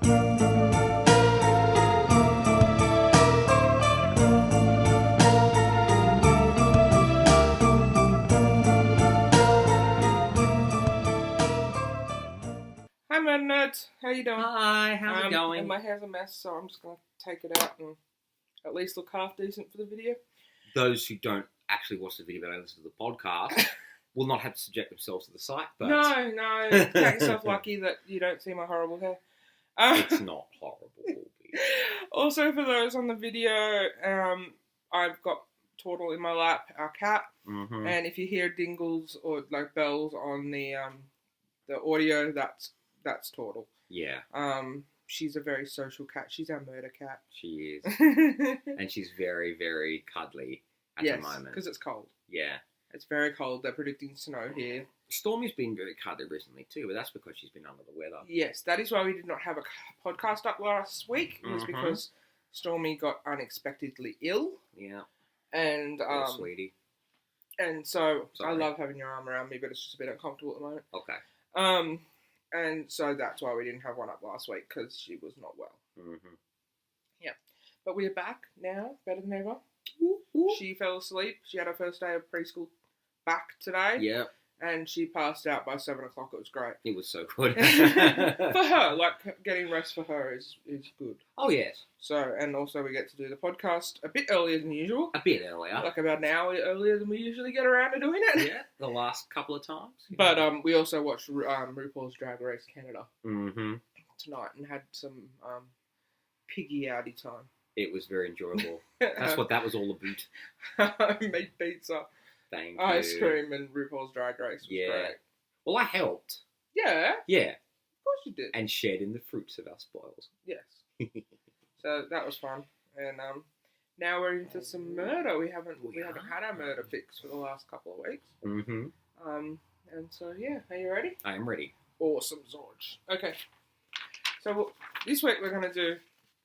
Hi, Mad Nerds. How you doing? Hi, how's it going? And my hair's a mess, so I'm just going to take it out and at least look half decent for the video. Those who don't actually watch the video but listen to the podcast will not have to subject themselves to the site. But No. Count yourself lucky that you don't see my horrible hair. It's not horrible. Also, for those on the video, I've got Turtle in my lap, our cat. Mm-hmm. And if you hear dingles or like bells on the audio, that's Turtle. Yeah. She's a very social cat. She's our murder cat. She is. And she's very, very cuddly at the moment. Yes, because it's cold. Yeah. It's very cold. They're predicting snow here. Stormy's been very cuddly recently too, but that's because she's been under the weather. Yes, that is why we did not have a podcast up last week. It was because Stormy got unexpectedly ill. Yeah. And Poor sweetie. And so Sorry. I love having your arm around me, but it's just a bit uncomfortable at the moment. Okay. And so that's why we didn't have one up last week, because she was not well. Mm-hmm. Yeah. But we're back now, better than ever. Ooh. She fell asleep. She had her first day of preschool back today. Yeah. And she passed out by 7 o'clock. It was great. It was so good. For her, like, getting rest for her is good. Oh, yes. So, and also we get to do the podcast a bit earlier than usual. A bit earlier. Like about an hour earlier than we usually get around to doing it. Yeah, the last couple of times. But we also watched RuPaul's Drag Race Canada tonight and had some piggy outy time. It was very enjoyable. That's what that was all about. I made pizza, Thank you. ice cream, and RuPaul's Drag Race was great. Well, I helped. Yeah. Yeah. Of course you did. And shared in the fruits of our spoils. Yes. So that was fun. And now we're into some murder. We haven't had our murder fix for the last couple of weeks. Mm-hmm. And so yeah, are you ready? I am ready. Awesome, Zorge. Okay. So this week we're going to do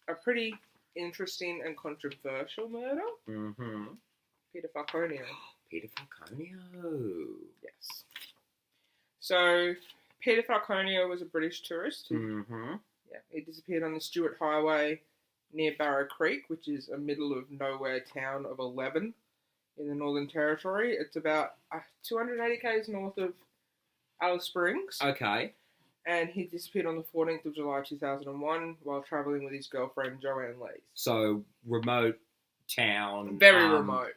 a pretty interesting and controversial murder. Mm-hmm. Peter Falconio. Peter Falconio. Yes. So Peter Falconio was a British tourist. Mm-hmm. Yeah, he disappeared on the Stuart Highway near Barrow Creek, which is a middle of nowhere town of 11 in the Northern Territory. It's about 280 k's north of Alice Springs. Okay. And he disappeared on the 14th of July 2001 while travelling with his girlfriend Joanne Lees. So remote town. Very remote.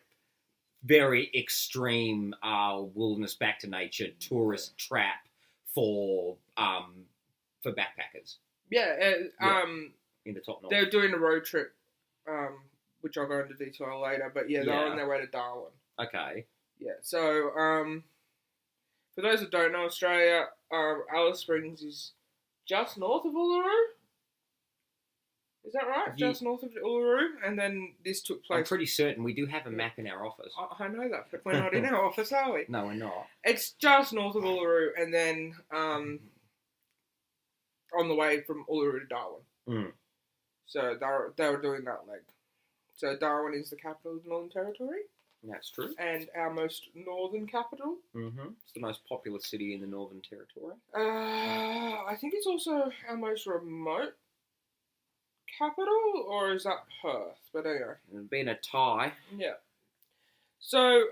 Very extreme wilderness back to nature tourist trap for backpackers. Yeah. In the top north. They're doing a road trip, which I'll go into detail later. But yeah, they're on their way to Darwin. Okay. Yeah. So for those that don't know Australia, Alice Springs is just north of Uluru. Is that right? Yeah. Just north of Uluru, and then this took place. I'm pretty certain we do have a map in our office. I know that, but we're not in our office, are we? No, we're not. It's just north of Uluru, and then on the way from Uluru to Darwin. Mm. So they were doing that leg. So Darwin is the capital of the Northern Territory. That's true. And our most northern capital. Mm-hmm. It's the most popular city in the Northern Territory. I think it's also our most remote capital, or is that Perth? But anyway. And being a tie. Yeah. So,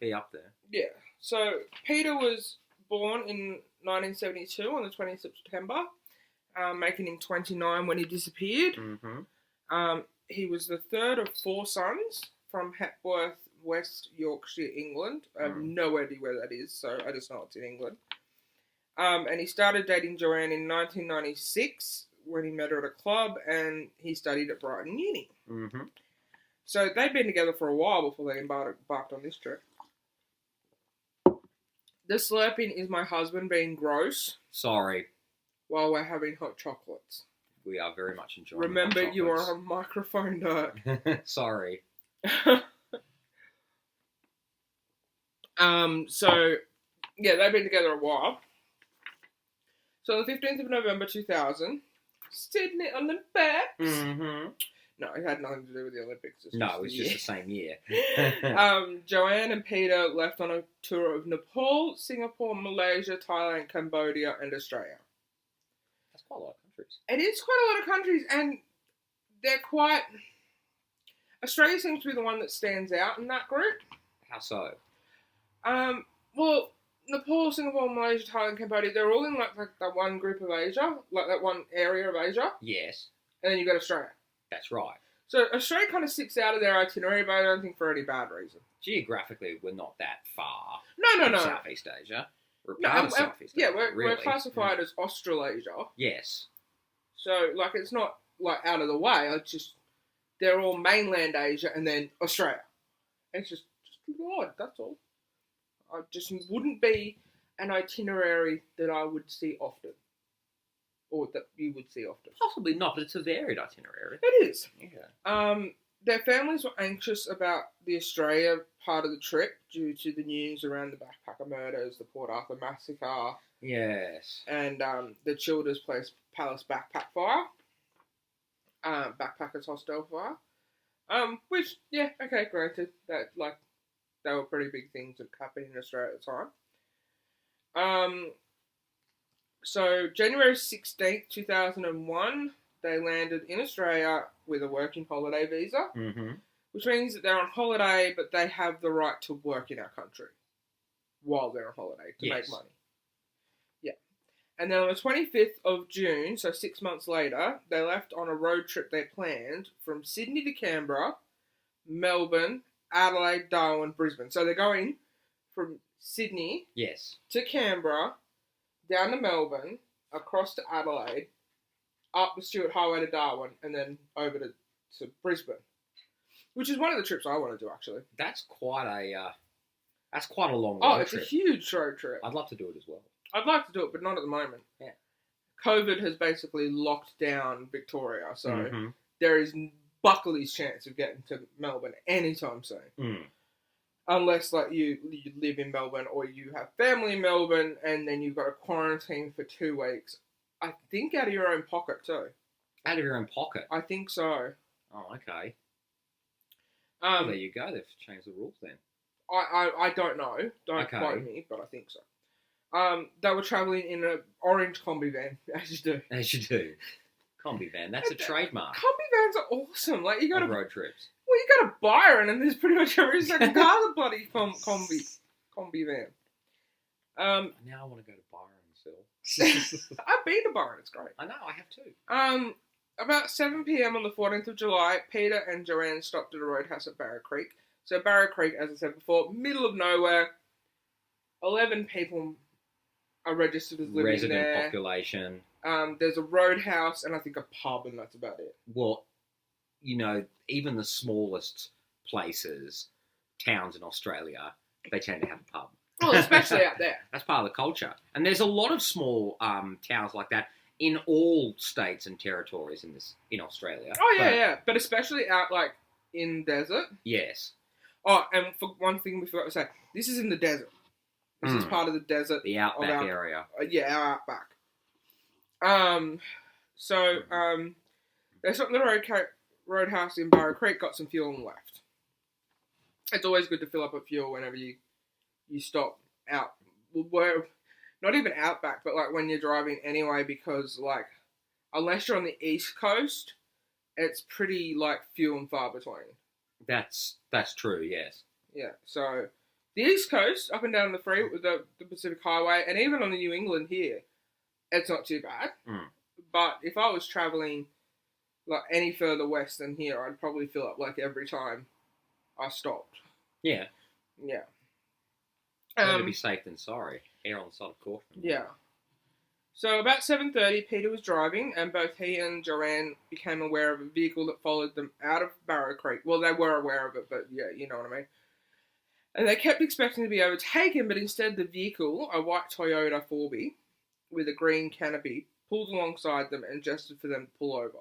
Be up there. yeah. So, Peter was born in 1972 on the 20th of September, making him 29 when he disappeared. Mm-hmm. He was the third of 4 sons from Hepworth, West Yorkshire, England. I have no idea where that is, so I just know it's in England. And he started dating Joanne in 1996 when he met her at a club, and he studied at Brighton Uni. Mm-hmm. So they'd been together for a while before they embarked on this trip. The slurping is my husband being gross. Sorry. While we're having hot chocolates. We are very much enjoying Remember, hot you are chocolates. on microphone, Dirk. Sorry. So, yeah, they've been together a while. So, on the 15th of November 2000, Sydney Olympics. Mm-hmm. No, it had nothing to do with the Olympics. No, it was just the same year. Joanne and Peter left on a tour of Nepal, Singapore, Malaysia, Thailand, Cambodia, and Australia. That's quite a lot of countries. It is quite a lot of countries, and they're quite... Australia seems to be the one that stands out in that group. How so? Well, Nepal, Singapore, Malaysia, Thailand, Cambodia, they're all in like that one group of Asia, like that one area of Asia. Yes. And then you've got Australia. That's right. So Australia kind of sticks out of their itinerary, but I don't think for any bad reason. Geographically, we're not that far No. from Southeast Asia. We're part of Southeast Asia. Yeah, we're really. classified as Australasia. Yes. So, like, it's not, like, out of the way. It's just, they're all mainland Asia and then Australia. It's just odd, that's all. I just wouldn't be an itinerary that I would see often. Or that you would see often. Possibly not, but it's a varied itinerary. It is. Yeah. Their families were anxious about the Australia part of the trip due to the news around the backpacker murders, the Port Arthur massacre. Yes. And the Childers Palace backpack fire. Backpackers hostel fire. Which, yeah, okay, granted. That, like, they were pretty big things that happened in Australia at the time. So, January 16th, 2001, they landed in Australia with a working holiday visa, which means that they're on holiday, but they have the right to work in our country while they're on holiday to make money. Yeah. And then on the 25th of June, so 6 months later, they left on a road trip they planned from Sydney to Canberra, Melbourne, Adelaide, Darwin, Brisbane. So they're going from Sydney to Canberra, down to Melbourne, across to Adelaide, up the Stuart Highway to Darwin, and then over to Brisbane. Which is one of the trips I want to do, actually. That's quite a long road trip. It's a huge road trip. I'd love to do it as well. I'd like to do it, but not at the moment. Yeah. COVID has basically locked down Victoria, so there is Buckley's chance of getting to Melbourne anytime soon. Unless, like, you live in Melbourne or you have family in Melbourne and then you've got to quarantine for 2 weeks. I think out of your own pocket, too. Out of your own pocket? I think so. Oh, okay. Well, there you go. They've changed the rules then. I don't know. Don't quote me, but I think so. They were travelling in an orange combi van, as you do. As you do. Combi van. That's a trademark. Combi vans are awesome. Like, you got to road trips. Well, you go to Byron and there's pretty much every second car's a bloody combi van. Now I want to go to Byron, Syl. I've been to Byron. It's great. I know. I have too. About 7 p.m. on the 14th of July, Peter and Joanne stopped at a roadhouse at Barrow Creek. So Barrow Creek, as I said before, middle of nowhere. 11 people are registered as living Resident there. population. There's a roadhouse and I think a pub, and that's about it. Well, you know, even the smallest places, towns in Australia, they tend to have a pub. Oh, especially out there. That's part of the culture. And there's a lot of small towns like that in all states and territories in Australia. Oh, yeah. But especially out, like, in desert. Yes. Oh, and for one thing we forgot to say, this is in the desert. This is part of the desert. The outback area. Our outback. They stopped at the roadhouse in Barrow Creek, got some fuel and left. It's always good to fill up a fuel whenever you stop out. Well, not even outback, but like when you're driving anyway, because like unless you're on the East Coast, it's pretty like few and far between. That's true. Yes. Yeah. So the East Coast, up and down the Pacific Highway, and even on the New England here, it's not too bad. But if I was traveling like any further west than here, I'd probably fill up like every time I stopped. Yeah. Yeah. Better be safe than sorry. Err on the side of caution. Yeah. So about 7:30, Peter was driving, and both he and Joanne became aware of a vehicle that followed them out of Barrow Creek. Well, they were aware of it, but yeah, you know what I mean. And they kept expecting to be overtaken, but instead the vehicle, a white Toyota 4B with a green canopy, pulled alongside them and gestured for them to pull over.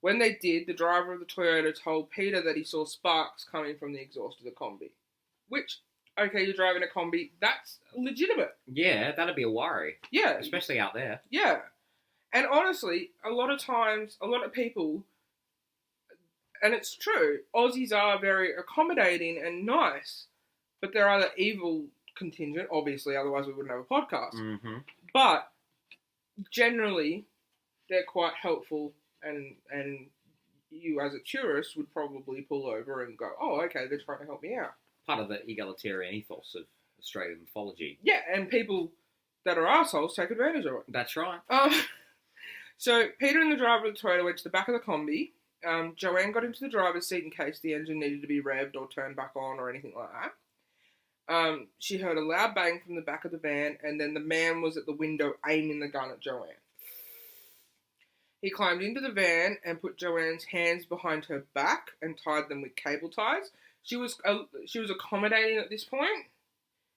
When they did, the driver of the Toyota told Peter that he saw sparks coming from the exhaust of the combi. Which, okay, you're driving a combi, that's legitimate. Yeah, that'd be a worry. Yeah. Especially out there. Yeah. And honestly, a lot of times, a lot of people, and it's true, Aussies are very accommodating and nice, but there are the evil contingent, obviously, otherwise we wouldn't have a podcast. But generally, they're quite helpful, and you as a tourist would probably pull over and go, oh, okay, they're trying to help me out. Part of the egalitarian ethos of Australian mythology. Yeah, and people that are assholes take advantage of it. That's right. So Peter and the driver of the Toyota went to the back of the combi. Joanne got into the driver's seat in case the engine needed to be revved or turned back on or anything like that. She heard a loud bang from the back of the van, and then the man was at the window aiming the gun at Joanne. He climbed into the van and put Joanne's hands behind her back and tied them with cable ties. She was accommodating at this point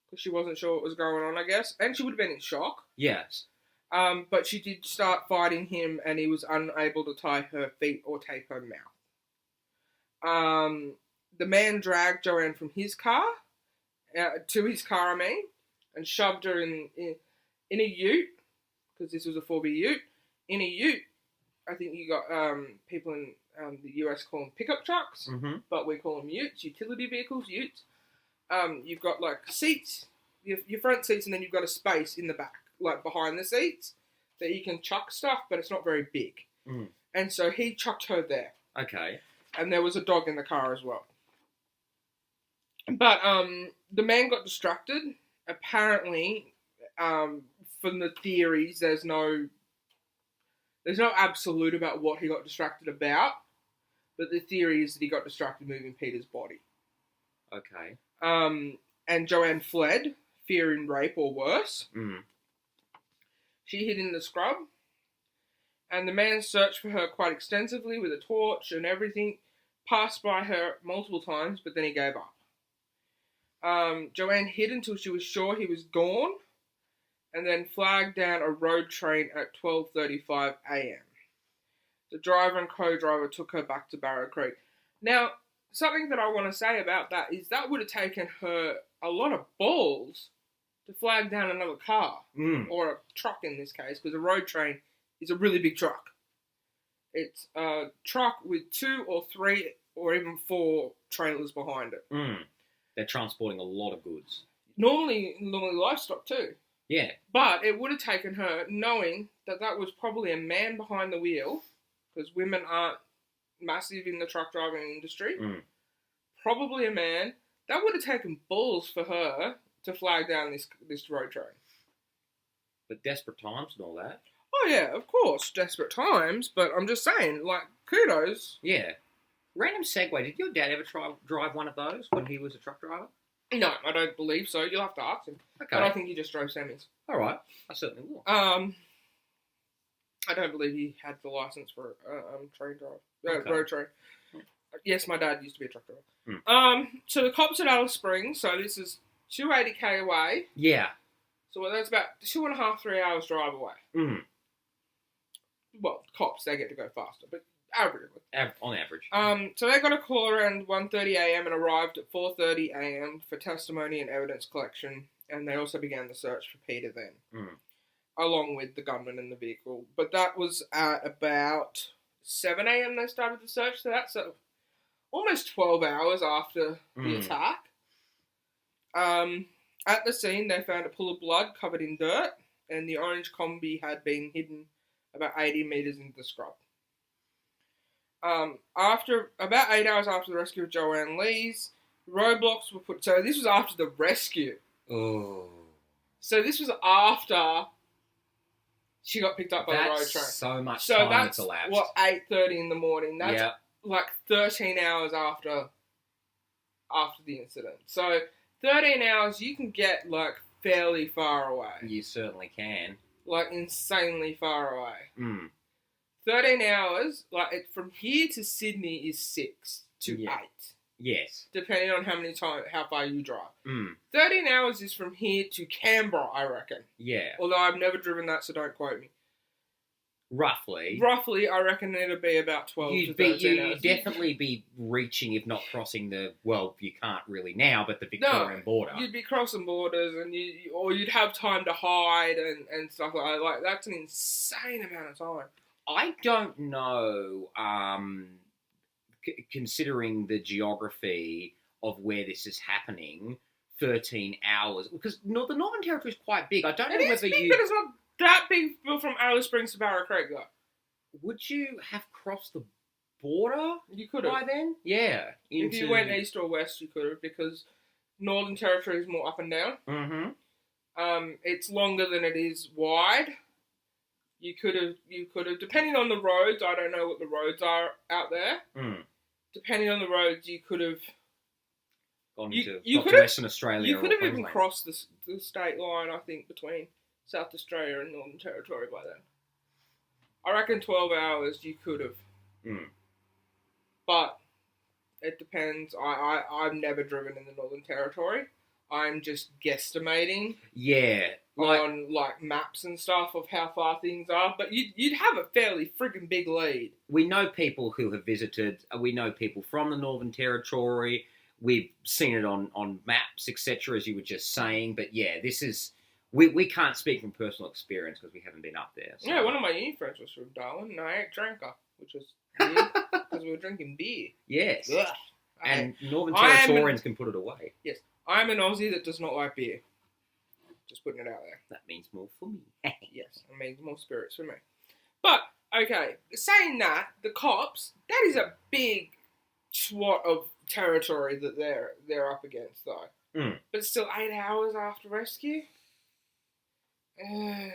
because she wasn't sure what was going on, I guess, and she would have been in shock. Yes. But she did start fighting him, and he was unable to tie her feet or tape her mouth. The man dragged Joanne from his car, to his car, and shoved her in a ute, because this was a 4B ute. In a ute, I think you got people in the US call them pickup trucks, but we call them utes, utility vehicles, utes. You've got like seats, your front seats, and then you've got a space in the back, like behind the seats, that you can chuck stuff, but it's not very big. And so he chucked her there. Okay. And there was a dog in the car as well. But the man got distracted. Apparently, from the theories, there's no absolute about what he got distracted about, but the theory is that he got distracted moving Peter's body. Okay. And Joanne fled, fearing rape or worse. She hid in the scrub, and the man searched for her quite extensively with a torch and everything, passed by her multiple times, but then he gave up. Joanne hid until she was sure he was gone, and then flagged down a road train at 12:35 a.m. The driver and co-driver took her back to Barrow Creek. Now, something that I want to say about that is that would have taken her a lot of balls to flag down another car, or a truck in this case, because a road train is a really big truck. It's a truck with 2 or 3 or even 4 trailers behind it. They're transporting a lot of goods. Normally livestock too. Yeah. But it would have taken her, knowing that was probably a man behind the wheel, because women aren't massive in the truck driving industry, probably a man, that would have taken balls for her to flag down this road train. But desperate times and all that. Oh yeah, of course, desperate times, but I'm just saying, like, kudos. Yeah. Random segue, did your dad ever drive one of those when he was a truck driver? No, I don't believe so. You'll have to ask him. Okay. But I think he just drove semis. All right, I certainly will. I don't believe he had the license for train drive. Road train. Yes, my dad used to be a truck driver. So the cops at Alice Springs, so this is 280k away. Yeah. So that's about 2.5, 3 hours drive away. Well, cops, they get to go faster, but averagely. On average. So they got a call around 1:30 a.m. and arrived at 4:30 a.m. for testimony and evidence collection, and they also began the search for Peter then, along with the gunman and the vehicle. But that was at about 7 a.m. they started the search, so that's almost 12 hours after the attack. At the scene, they found a pool of blood covered in dirt, and the orange combi had been hidden about 80 metres into the scrub. After about 8 hours after the rescue of Joanne Lees, roadblocks were put. So this was after the rescue. Oh. So this was after she got picked up by the road train. So much time that's elapsed. What, 8:30 in the morning. That's like 13 hours after the incident. So 13 hours, you can get like fairly far away. You certainly can. Like insanely far away. 13 hours, like from here to Sydney is 6 to 8. Yes. Depending on how far you drive. 13 hours is from here to Canberra, I reckon. Yeah. Although I've never driven that, so don't quote me. Roughly, I reckon it'll be about 12 to 13 hours. You'd definitely be reaching, if not crossing you can't really now, but the Victorian border. You'd be crossing borders, and you'd have time to hide and stuff like that. Like, that's an insane amount of time. I don't know, considering the geography of where this is happening, 13 hours, because the Northern Territory is quite big. I don't know whether big, but it's not that big from Alice Springs to Barrow Creek, though. would you have crossed the border You could by have. then? Yeah. If you went east or west, you could have, because Northern Territory is more up and down. Mm-hmm. It's longer than it is wide. You could have, depending on the roads. I don't know what the roads are out there. Mm. Depending on the roads, you could have Gone You to could have- Western Australia. you could have or even Queensland. crossed the state line. I think between South Australia and Northern Territory by then. I reckon 12 hours you could have. Mm. But it depends. I've never driven in the Northern Territory. I'm just guesstimating Yeah. on maps and stuff of how far things are. But you'd have a fairly friggin' big lead. We know people who have visited. We know people from the Northern Territory. We've seen it on maps, etc., as you were just saying. But yeah, this is... We can't speak from personal experience because we haven't been up there. So. Yeah, one of my uni friends was from Darwin, and I ate drinker, which was weird because we were drinking beer. Yes. Ugh. And Northern I am- Territorians can put it away. I'm an Aussie that does not like beer. Just putting it out there. That means more for me. Yes, it means more spirits for me. But, okay, saying that, the cops, that is a big swat of territory that they're up against, though. Mm. But still, 8 hours after rescue? I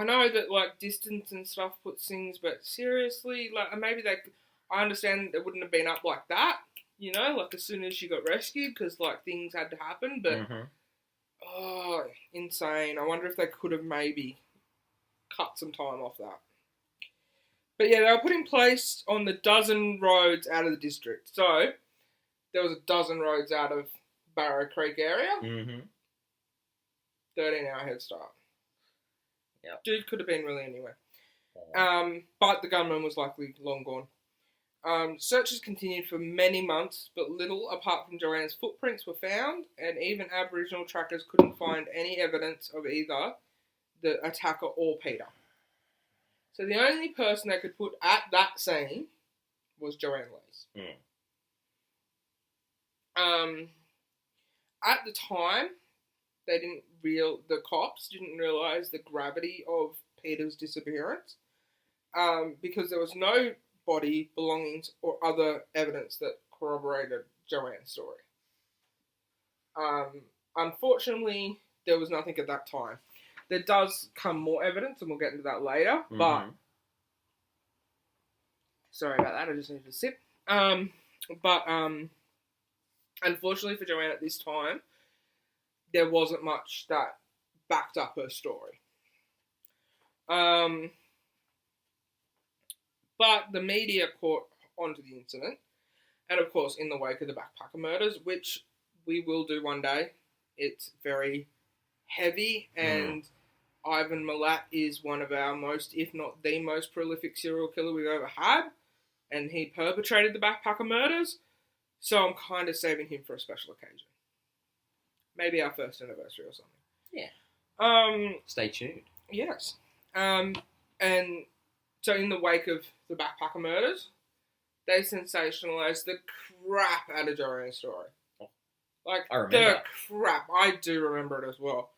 know that, distance and stuff puts things, but seriously, maybe I understand it wouldn't have been up like that, as soon as she got rescued, because, things had to happen, but... Mm-hmm. Oh, insane. I wonder if they could have maybe cut some time off that. But yeah, they were put in place on the dozen roads out of the district. So, there was a dozen roads out of Barrow Creek area. Mm-hmm. 13-hour head start. Yep. Dude could have been really anywhere. But the gunman was likely long gone. Searches continued for many months, but little apart from Joanne's footprints were found, and even Aboriginal trackers couldn't find any evidence of either the attacker or Peter. So the only person they could put at that scene was Joanne Lees. At the time, the cops didn't realise the gravity of Peter's disappearance, because there was no body, belongings, or other evidence that corroborated Joanne's story. Unfortunately, there was nothing at that time. There does come more evidence, and we'll get into that later, but... Sorry about that, I just needed a sip. Unfortunately for Joanne at this time, there wasn't much that backed up her story. But the media caught onto the incident, and of course in the wake of the backpacker murders, which we will do one day. It's very heavy, and Ivan Milat is one of our most, if not the most prolific serial killer we've ever had, and he perpetrated the backpacker murders, so I'm kind of saving him for a special occasion. Maybe our first anniversary or something. Yeah. Stay tuned. Yes. And so in the wake of the backpacker murders, they sensationalised the crap out of Joanne's story. I remember. The crap. I do remember it as well.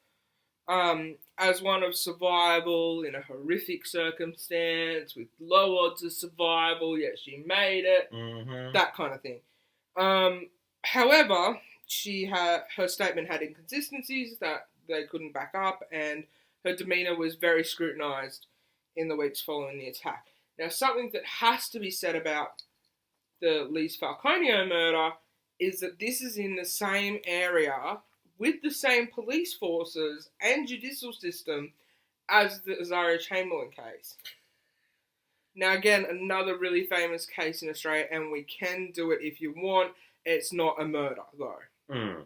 As one of survival in a horrific circumstance with low odds of survival, yet she made it. Mm-hmm. That kind of thing. However, her statement had inconsistencies that they couldn't back up, and her demeanour was very scrutinised in the weeks following the attack. Now, something that has to be said about the Lees Falconio murder is that this is in the same area with the same police forces and judicial system as the Azaria Chamberlain case. Now, again, another really famous case in Australia, and we can do it if you want. It's not a murder, though. Mm.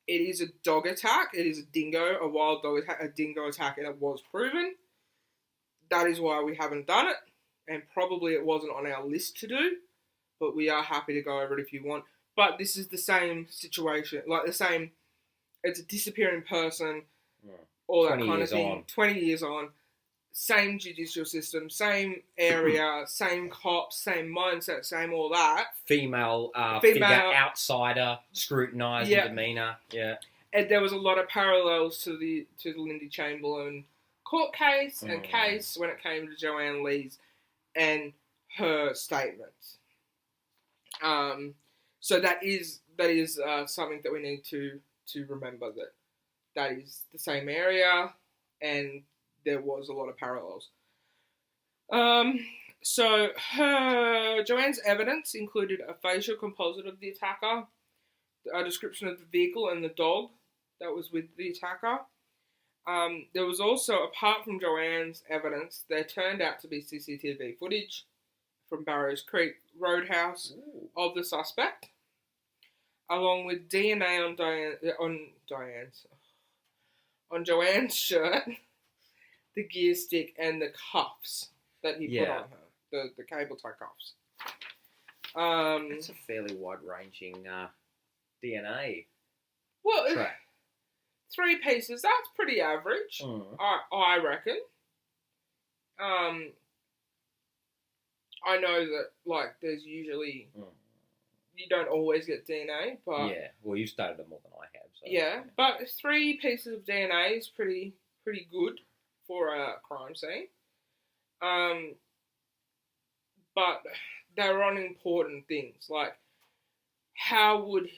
It is a dog attack. It is a wild dog attack, a dingo attack, and it was proven. That is why we haven't done it, and probably it wasn't on our list to do, but we are happy to go over it if you want. But this is the same situation, it's a disappearing person, all that kind of thing. 20 years on, same judicial system, same area, same cops, same mindset, same all that. Female figure, outsider, scrutinised demeanour. Yeah. And there was a lot of parallels to the Lindy Chamberlain court case and case when it came to Joanne Lees and her statements. So that is something that we need to remember, that is the same area and there was a lot of parallels. So Joanne's evidence included a facial composite of the attacker, a description of the vehicle and the dog that was with the attacker. There was also, apart from Joanne's evidence, there turned out to be CCTV footage from Barrows Creek Roadhouse of the suspect, along with DNA on Joanne's shirt, the gear stick, and the cuffs that he put on her, the cable tie cuffs. It's a fairly wide-ranging DNA. Well, track. 3 pieces, that's pretty average, I reckon. I know that, like, there's usually... You don't always get DNA, but... Yeah, well, you've studied it more than I have. So, yeah, but 3 pieces of DNA is pretty good for a crime scene. But they're on important things, like, how would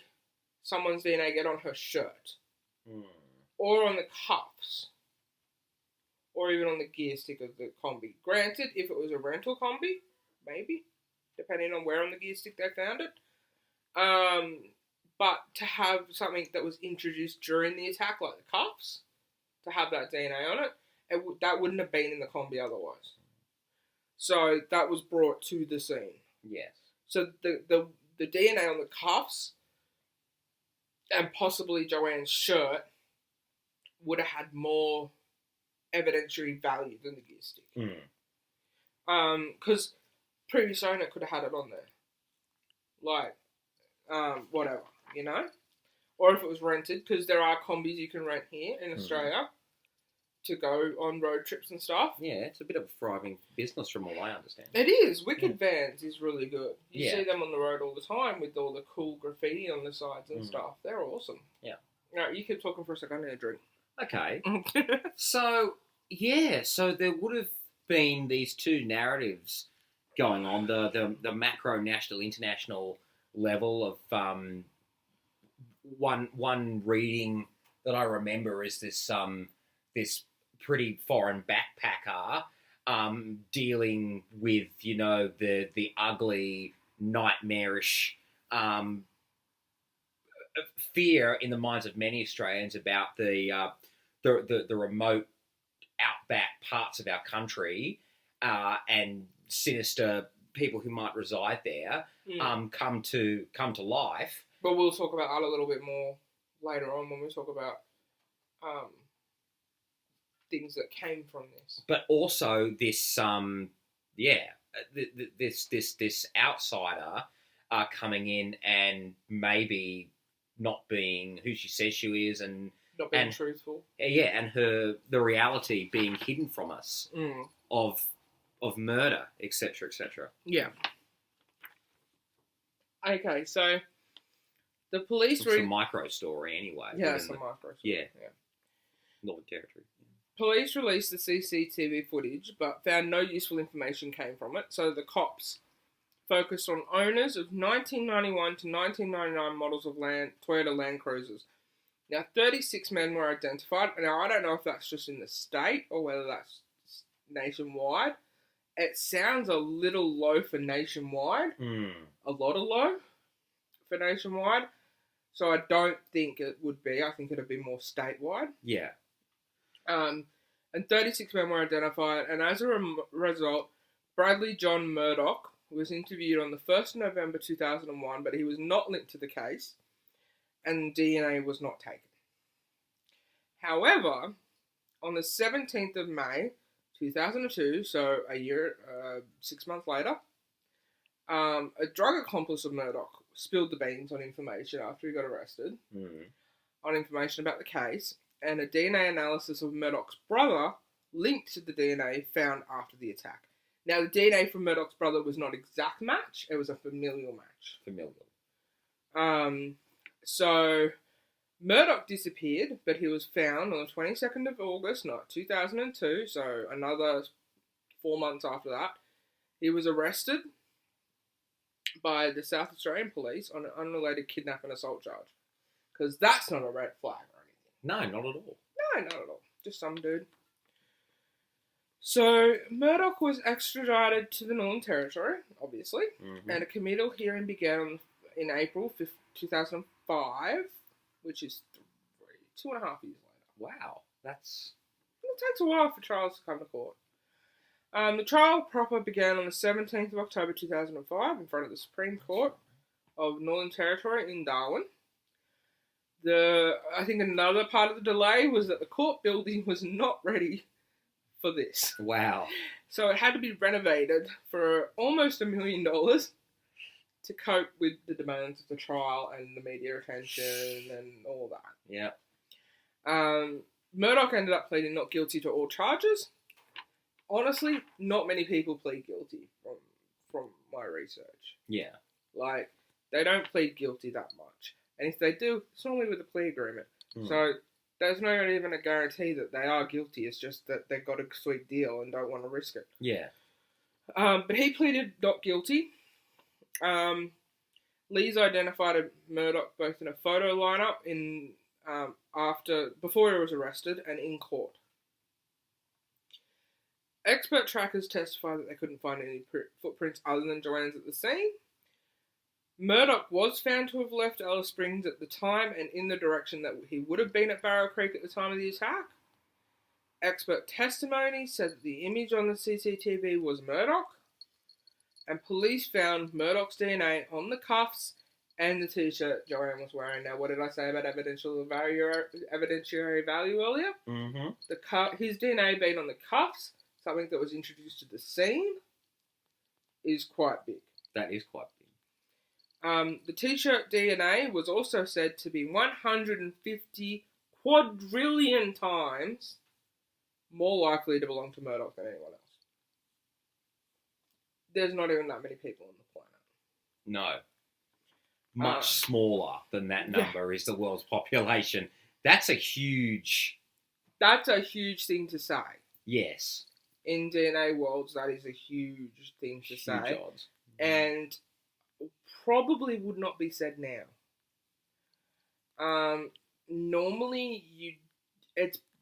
someone's DNA get on her shirt? Or on the cuffs? Or even on the gear stick of the combi? Granted, if it was a rental combi, maybe, depending on where on the gear stick they found it. But to have something that was introduced during the attack, like the cuffs, to have that DNA on it, that wouldn't have been in the combi otherwise. So that was brought to the scene. Yes. So the DNA on the cuffs and possibly Joanne's shirt would have had more evidentiary value than the gear stick. Because previous owner could have had it on there. Like, whatever, you know? Or if it was rented, because there are combis you can rent here in Australia to go on road trips and stuff. Yeah, it's a bit of a thriving business from all I understand. It is. Wicked Vans is really good. You Yeah. see them on the road all the time with all the cool graffiti on the sides and stuff. They're awesome. Yeah. Alright, you keep talking for a second. I need a drink. Okay. So there would have been these 2 narratives going on, the macro national international level of one reading that I remember is this pretty foreign backpacker dealing with, you know, the ugly, nightmarish fear in the minds of many Australians about the remote outback parts of our country and sinister people who might reside there come to life. But we'll talk about that a little bit more later on when we talk about things that came from this. But also this this outsider coming in and maybe not being who she says she is and not being truthful. Yeah, and the reality being hidden from us of murder, etc., etc. Yeah. Okay, so the police... It's a micro story anyway. Yeah, it's a micro story. Yeah. Northern Territory. Police released the CCTV footage, but found no useful information came from it, so the cops focused on owners of 1991 to 1999 models of Toyota Land Cruisers. Now, 36 men were identified. Now, I don't know if that's just in the state or whether that's nationwide. It sounds a little low for nationwide. A lot of low for nationwide. So I don't think it would be. I think it would be more statewide. Yeah. And 36 men were identified. And as a result, Bradley John Murdoch was interviewed on the 1st of November 2001, but he was not linked to the case. And DNA was not taken. However, on the 17th of May 2002, so a year, 6 months later, a drug accomplice of Murdoch spilled the beans on information after he got arrested, on information about the case, and a DNA analysis of Murdoch's brother linked to the DNA found after the attack. Now, the DNA from Murdoch's brother was not exact match, it was a familial match. Familial. So Murdoch disappeared, but he was found on the 22nd of August, 2002, so another 4 months after that. He was arrested by the South Australian police on an unrelated kidnap and assault charge. Because that's not a red flag or anything. No, not at all. No, not at all. Just some dude. So, Murdoch was extradited to the Northern Territory, obviously, and a committal hearing began in April 2005, which is 2.5 years later. Wow, that's... It takes a while for trials to come to court. The trial proper began on the 17th of October 2005 in front of the Supreme Court of Northern Territory in Darwin. I think another part of the delay was that the court building was not ready for this. Wow. So it had to be renovated for almost $1 million to cope with the demands of the trial and the media attention and all that. Yeah. Murdoch ended up pleading not guilty to all charges. Honestly, not many people plead guilty from my research. Yeah. Like, they don't plead guilty that much. And if they do, it's normally with a plea agreement. So there's not even a guarantee that they are guilty. It's just that they've got a sweet deal and don't want to risk it. Yeah. But he pleaded not guilty. Lees identified Murdoch both in a photo lineup before he was arrested and in court. Expert trackers testified that they couldn't find any footprints other than Joanne's at the scene. Murdoch was found to have left Alice Springs at the time and in the direction that he would have been at Barrow Creek at the time of the attack. Expert testimony said that the image on the CCTV was Murdoch, and police found Murdoch's DNA on the cuffs and the t-shirt Joanne was wearing. Now, what did I say about evidentiary value earlier? His DNA being on the cuffs, something that was introduced to the scene, is quite big. That is quite big. The t-shirt DNA was also said to be 150 quadrillion times more likely to belong to Murdoch than anyone else. There's not even that many people on the planet. No. Much smaller than that number is the world's population. That's a huge thing to say. Yes. In DNA worlds, that is a huge thing to say. Odds. And probably would not be said now. Normally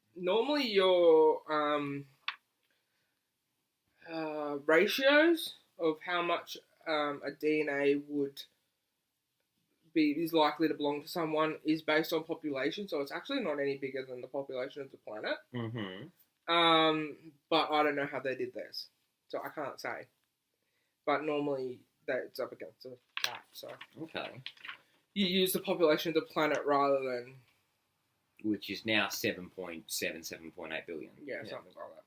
your ratios of how much a DNA is likely to belong to someone is based on population, so it's actually not any bigger than the population of the planet. But I don't know how they did theirs, so I can't say. But normally it's up against that, so okay. You use the population of the planet rather than, which is now 7.8 billion. Yeah, something like that.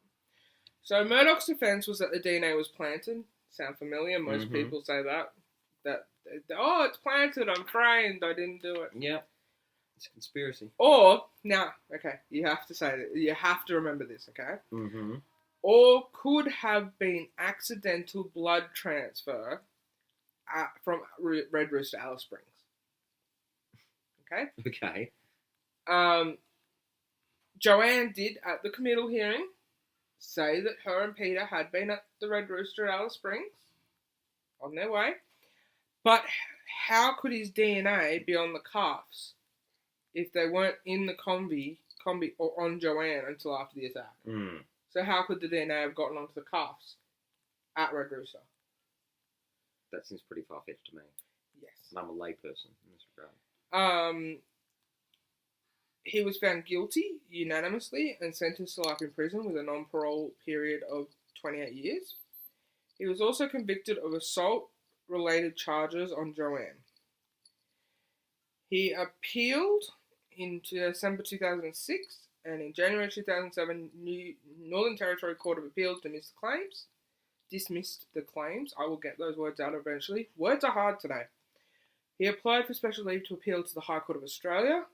So Murdoch's defense was that the DNA was planted. Sound familiar? Most people say that. Oh, it's planted, I'm framed, I didn't do it. Yeah. It's a conspiracy. Or, now, okay, you have to say that. You have to remember this, okay? Or could have been accidental blood transfer from Red Rooster to Alice Springs. Okay? Okay. Joanne did, at the committal hearing, say that her and Peter had been at the Red Rooster at Alice Springs on their way. But how could his DNA be on the cuffs if they weren't in the combi or on Joanne until after the attack? So how could the DNA have gotten onto the cuffs at Red Rooster? That seems pretty far-fetched to me. Yes. And I'm a layperson in this regard. He was found guilty unanimously and sentenced to life in prison with a non-parole period of 28 years. He was also convicted of assault-related charges on Joanne. He appealed in December 2006, and in January 2007, Northern Territory Court of Appeals dismissed the claims. I will get those words out eventually. Words are hard today. He applied for special leave to appeal to the High Court of Australia.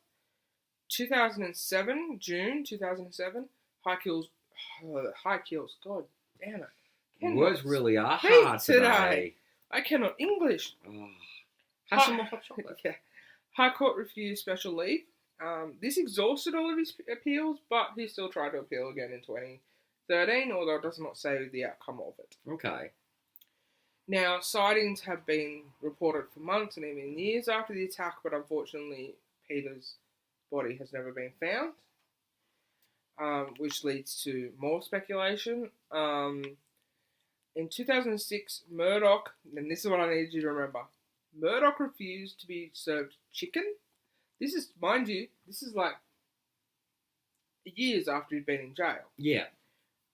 June 2007, High Court, God damn it. Words really are hard today. I cannot English. Have some more hot chocolate. Yeah. High Court refused special leave, This exhausted all of his appeals, but he still tried to appeal again in 2013, although it does not say the outcome of it. Okay. Now, sightings have been reported for months and even years after the attack, but unfortunately, Peter's body has never been found, which leads to more speculation. In 2006, Murdoch, and this is what I need you to remember, Murdoch refused to be served chicken. This is, mind you, this is like years after he'd been in jail. Yeah.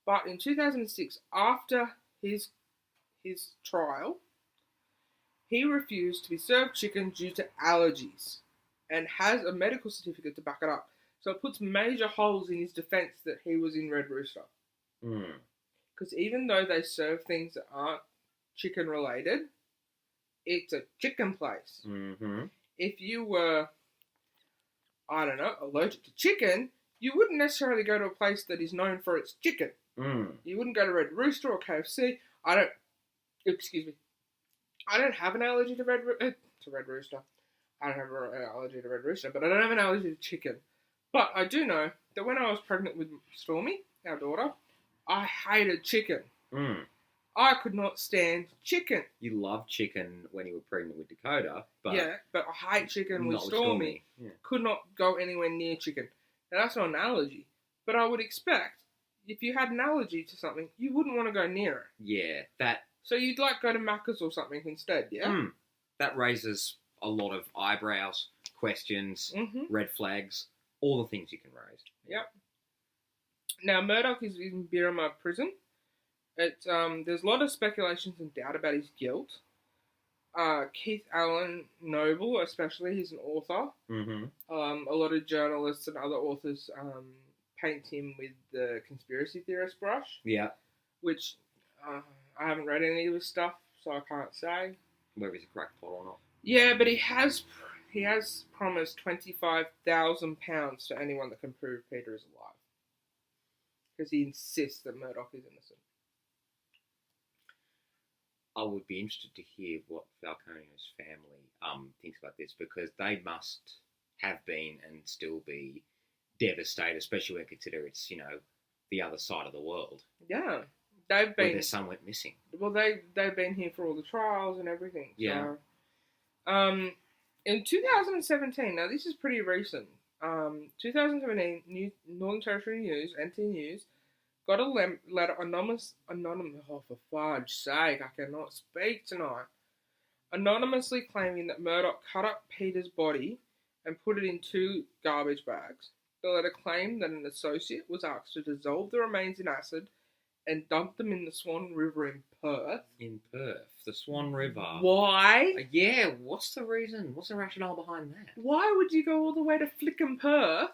But in 2006, after his trial, he refused to be served chicken due to allergies and has a medical certificate to back it up. So it puts major holes in his defence that he was in Red Rooster. Because even though they serve things that aren't chicken related, it's a chicken place. Mm-hmm. If you were, I don't know, allergic to chicken, you wouldn't necessarily go to a place that is known for its chicken. You wouldn't go to Red Rooster or KFC. I don't have an allergy to Red Rooster. I don't have an allergy to Red Rooster, but I don't have an allergy to chicken. But I do know that when I was pregnant with Stormy, our daughter, I hated chicken. I could not stand chicken. You loved chicken when you were pregnant with Dakota, but yeah, but I hate chicken with not Stormy. Yeah. Could not go anywhere near chicken. Now that's not an allergy, but I would expect if you had an allergy to something, you wouldn't want to go near it. Yeah, that. So you'd like go to Macca's or something instead, yeah? That raises a lot of eyebrows, questions, red flags, all the things you can raise. Yep. Now Murdoch is in Birma prison. There's a lot of speculations and doubt about his guilt. Keith Allen Noble, especially, he's an author. A lot of journalists and other authors paint him with the conspiracy theorist brush. Yeah. Which I haven't read any of his stuff, so I can't say whether he's a crackpot or not. Yeah, but he has promised £25,000 to anyone that can prove Peter is alive, because he insists that Murdoch is innocent. I would be interested to hear what Falconio's family thinks about this, because they must have been and still be devastated, especially when you consider it's, the other side of the world. Yeah. They've been... where their son went missing. Well, they've been here for all the trials and everything. Yeah. So, in 2017, now this is pretty recent, 2017, Northern Territory News, NT News, got a letter, anonymous, oh for fudge's sake, I cannot speak tonight, anonymously claiming that Murdoch cut up Peter's body and put it in 2 garbage bags. The letter claimed that an associate was asked to dissolve the remains in acid and dump them in the Swan River in Perth. In Perth, the Swan River. Why? Yeah, what's the reason? What's the rationale behind that? Why would you go all the way to flickin' Perth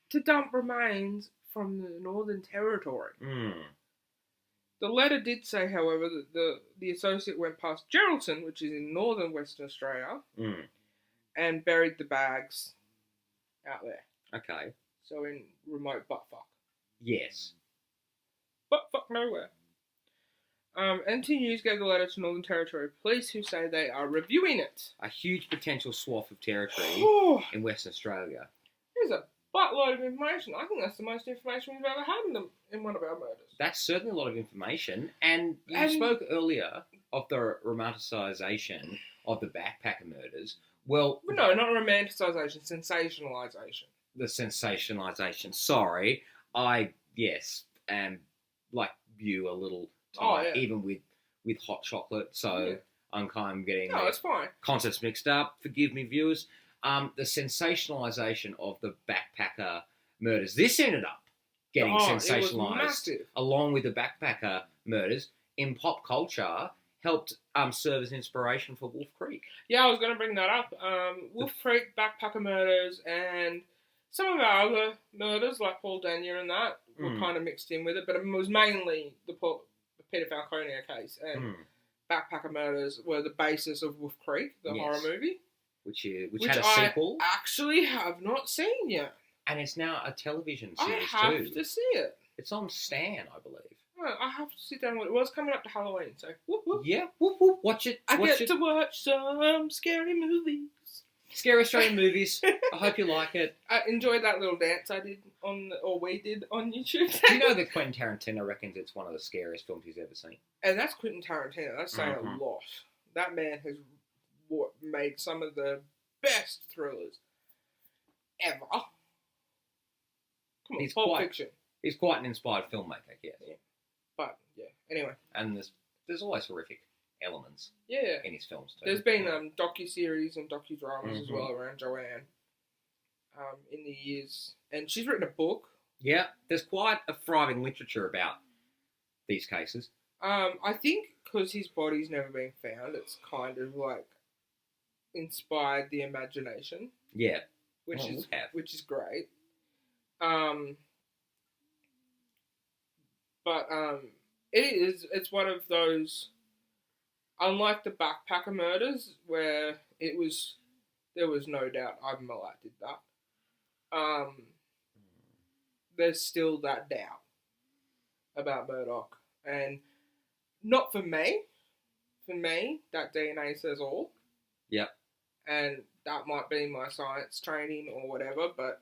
to dump remains from the Northern Territory? The letter did say, however, that the associate went past Geraldton, which is in northern Western Australia, and buried the bags out there. Okay. So in remote buttfuck. Yes. Buttfuck nowhere. NT News gave the letter to Northern Territory Police, who say they are reviewing it. A huge potential swath of territory in Western Australia. There's a buttload of information. I think that's the most information we've ever had in one of our murders. That's certainly a lot of information. And you spoke earlier of the romanticisation of the backpacker murders. Well... No, not romanticisation, sensationalisation. The sensationalisation. Sorry. I am like you a little tight, even with hot chocolate, so I'm kind of getting it's fine. Concepts mixed up. Forgive me, viewers. The sensationalisation of the backpacker murders. This ended up getting sensationalised along with the backpacker murders in pop culture. Helped serve as inspiration for Wolf Creek. Yeah, I was going to bring that up. Wolf Creek, backpacker murders, and some of our other murders, like Paul Danier and that, were kind of mixed in with it, but it was mainly the Peter Falconio case, and backpacker murders were the basis of Wolf Creek, the horror movie. Which had a sequel. I actually have not seen yet. And it's now a television series too. I have to see it. It's on Stan, I believe. Oh, I have to sit down with it. Well, it's coming up to Halloween, so whoop whoop. Yeah, whoop whoop. Watch it. I get to watch some scary movies. Scary Australian movies. I hope you like it. I enjoyed that little dance we did on YouTube. Do you know that Quentin Tarantino reckons it's one of the scariest films he's ever seen? And that's Quentin Tarantino. That's saying a lot. That man has made some of the best thrillers ever. Come on, Pulp Fiction. He's quite an inspired filmmaker, yes. Yeah. But, yeah, anyway. And there's always horrific elements in his films, too. There's been docu-series and docudramas as well around Joanne in the years. And she's written a book. Yeah, there's quite a thriving literature about these cases. I think because his body's never been found, it's kind of like inspired the imagination. Yeah. Which is great. It's one of those, unlike the backpacker murders where there was no doubt Ivan Milat did that. There's still that doubt about Murdoch, and not for me. For me, that DNA says all. Yep. And that might be my science training or whatever, but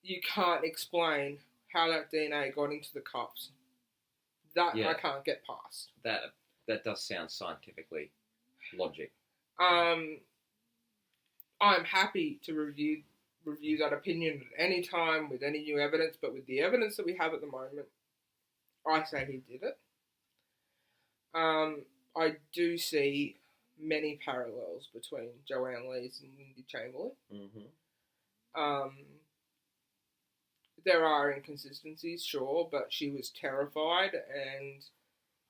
you can't explain how that DNA got into the cuffs. I can't get past. That does sound scientifically logic. I'm happy to review that opinion at any time with any new evidence, but with the evidence that we have at the moment, I say he did it. I do see many parallels between Joanne Lees and Wendy Chamberlain. There are inconsistencies, sure, but she was terrified and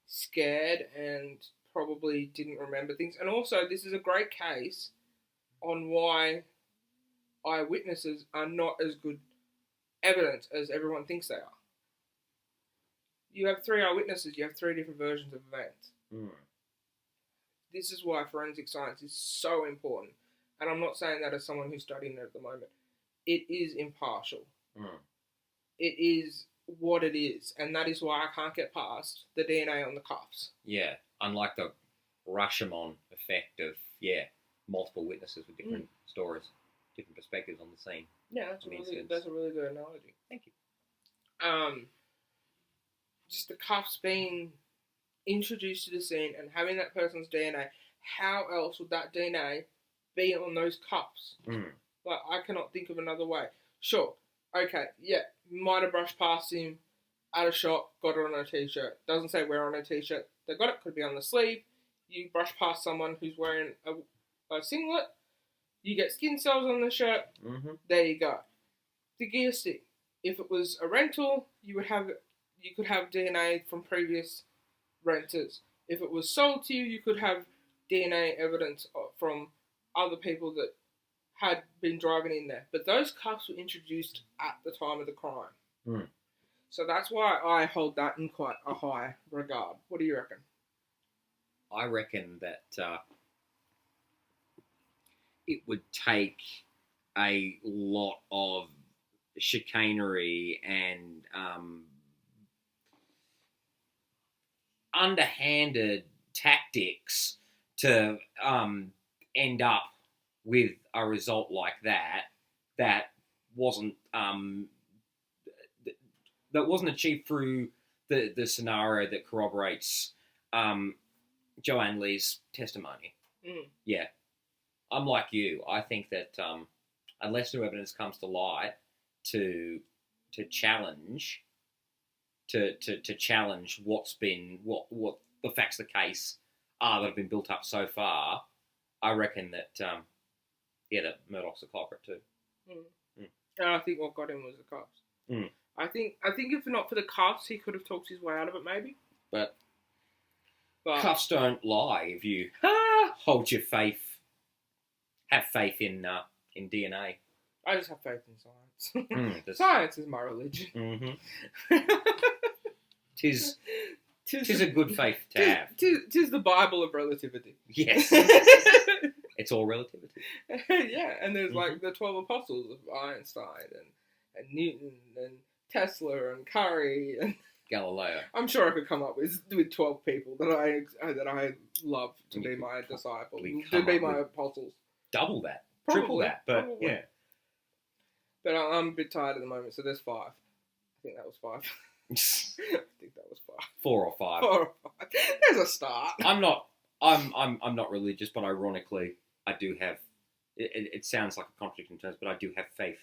scared and probably didn't remember things. And also, this is a great case on why eyewitnesses are not as good evidence as everyone thinks they are. You have 3 eyewitnesses, you have 3 different versions of events. This is why forensic science is so important. And I'm not saying that as someone who's studying it at the moment. It is impartial. It is what it is. And that is why I can't get past the DNA on the cuffs. Yeah, unlike the Rashomon effect of, multiple witnesses with different stories, different perspectives on the scene. Yeah, that's a really good analogy. Thank you. Just the cuffs being introduced to the scene and having that person's DNA, how else would that DNA be on those cuffs? Like, I cannot think of another way. Sure, okay, might have brushed past him at a shop, got it on a t-shirt. Doesn't say where on a t-shirt they got it, could be on the sleeve. You brush past someone who's wearing a singlet, you get skin cells on the shirt, there you go. The gear stick, if it was a rental, you could have DNA from previous renters. If it was sold to you, you could have DNA evidence from other people that had been driving in there. But those cuffs were introduced at the time of the crime. So that's why I hold that in quite a high regard. What do you reckon? I reckon that it would take a lot of chicanery and underhanded tactics to end up with a result like that wasn't achieved through the scenario that corroborates Joanne Lees' testimony. Yeah, I'm like you. I think that unless new evidence comes to light to challenge what's been what the facts of the case are that have been built up so far, I reckon that that Murdoch's a culprit too. I think what got him was the cuffs. I think if not for the cuffs, he could have talked his way out of it, maybe. But cuffs don't lie if you hold your faith, have faith in DNA. I just have faith in science. Science is my religion. Tis a good faith to have. Tis the Bible of relativity. Yes. It's all relativity. Yeah, and there's like the 12 apostles of Einstein and Newton and Tesla and Curry and Galileo. I'm sure I could come up with 12 people that I love to be my disciple, to be my apostles. Double that. triple that. But probably. yeah. But I'm a bit tired at the moment, so there's 5. I think that was 5. I think that was 5. 4 or 5. 4 or 5. There's a start. I'm not religious, but ironically, I do have. It sounds like a contradiction in terms, but I do have faith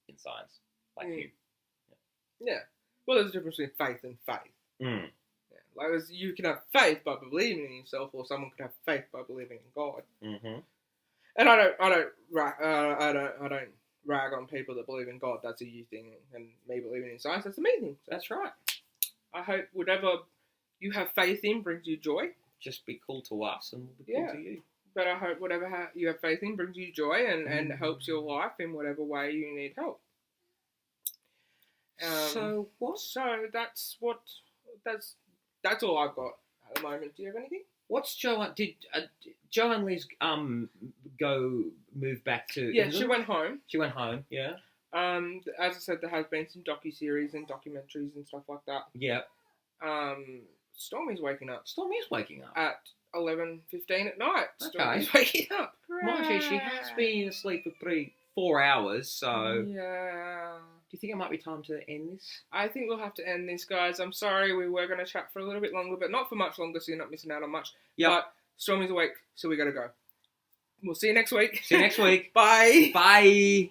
in science, like you. Yeah. Well, there's a difference between faith and faith. Mm. Yeah. Like you can have faith by believing in yourself, or someone could have faith by believing in God. Mm-hmm. And I don't rag on people that believe in God. That's a you thing, and me believing in science, that's a me thing. So That's right. I hope whatever you have faith in brings you joy. Just be cool to us, and we'll be cool to you. But I hope whatever you have faith in brings you joy and helps your life in whatever way you need help. So what? So that's all I've got at the moment. Do you have anything? What's Joanne? Did Joanne Lees move back to? Yeah, England? she went home. She went home. Yeah. As I said, there has been some docuseries and documentaries and stuff like that. Yeah. Stormy's waking up. Stormy is waking up At 11:15 at night. Okay. Stormy's waking up. Mind she has been asleep for 4 hours, so... Yeah. Do you think it might be time to end this? I think we'll have to end this, guys. I'm sorry, we were going to chat for a little bit longer, but not for much longer, so you're not missing out on much. Yep. But Stormy's awake, so we got to go. We'll see you next week. See you next week. Bye. Bye.